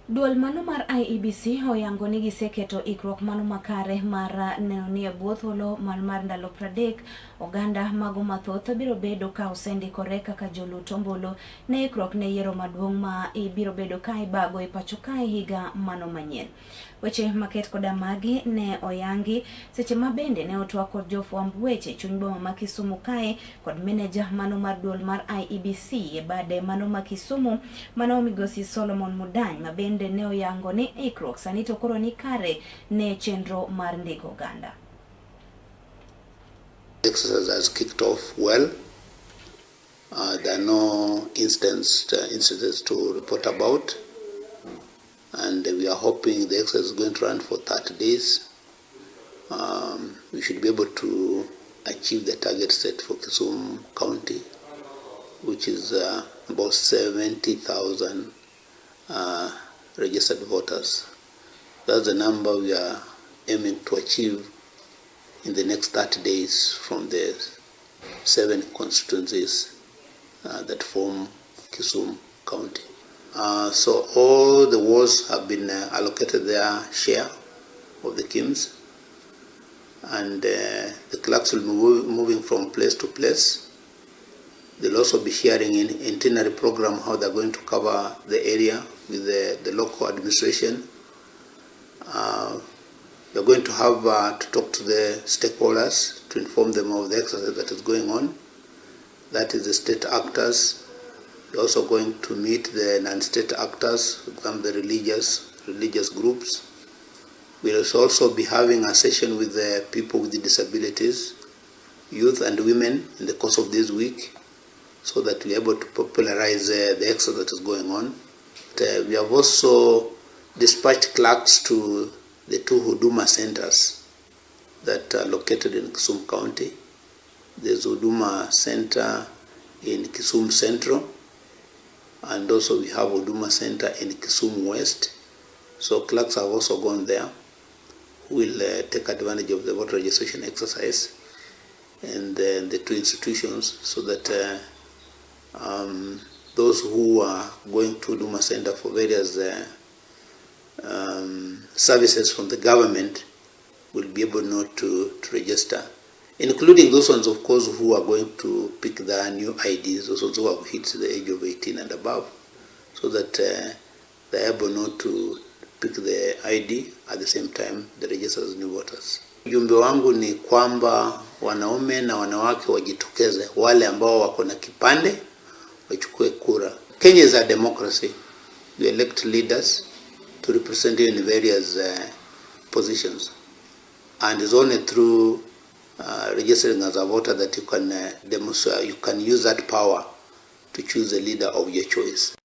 Duol mano mar Iebc oyango ni giseketo ikruok mano makare mar neno ni ebwo thuolo mar ndalo 30 oganda mago mathoth biro bedo ka osendikore kaka jolut ombulu ne ikruok ne yiero maduong' ma ibiro bedo ka ibago e pacho kae higa mano manyien. Weche maket koda magi ne oyangi seche ma bende ne otwak kod jofwamb weche chuny boma ma Kisumu kae kod meneja mano mar duol mar Iebc e bade mano ma Kisumu mano migosi Solomon Mudany ma bende ne oyango ni ikruok sani to koro ni kare ne chenro mar ndiko oganda. The exercise has kicked off well. There are no incidents to report about, and we are hoping the exercise is going to run for 30 days. We should be able to achieve the target set for Kisumu County, which is about 70,000 registered voters. That's the number we are aiming to achieve in the next 30 days from the 7 constituencies that form Kisumu County. So all the wards have been allocated their share of the KIMs, and the clerks will be moving from place to place. They'll also be sharing an itinerary program how they're going to cover the area with the local administration. We're going to have to talk to the stakeholders to inform them of the exercise that is going on. That is the state actors. We're also going to meet the non-state actors, for example, the religious groups. We'll also be having a session with the people with disabilities, youth and women in the course of this week, so that we're able to popularize the exercise that is going on. We have also dispatched clerks to the 2 Huduma centers that are located in Kisumu County. There's Huduma Center in Kisumu Central, and also we have Huduma Center in Kisumu West. So clerks have also gone there, who will take advantage of the voter registration exercise and the 2 institutions, so that those who are going to Huduma Center for various services from the government will be able not to register, including those ones, of course, who are going to pick their new IDs, those ones who have hit the age of 18 and above, so that they're able not to pick the ID at the same time they register as new voters. Ujumbe wangu ni kwamba wanaume na wanawake wajitokeze, wale ambao wako na kipande wachukue kura. Kenya is a democracy. You elect leaders to represent you in various positions, and it's only through registering as a voter that you can demonstrate, you can use that power to choose a leader of your choice.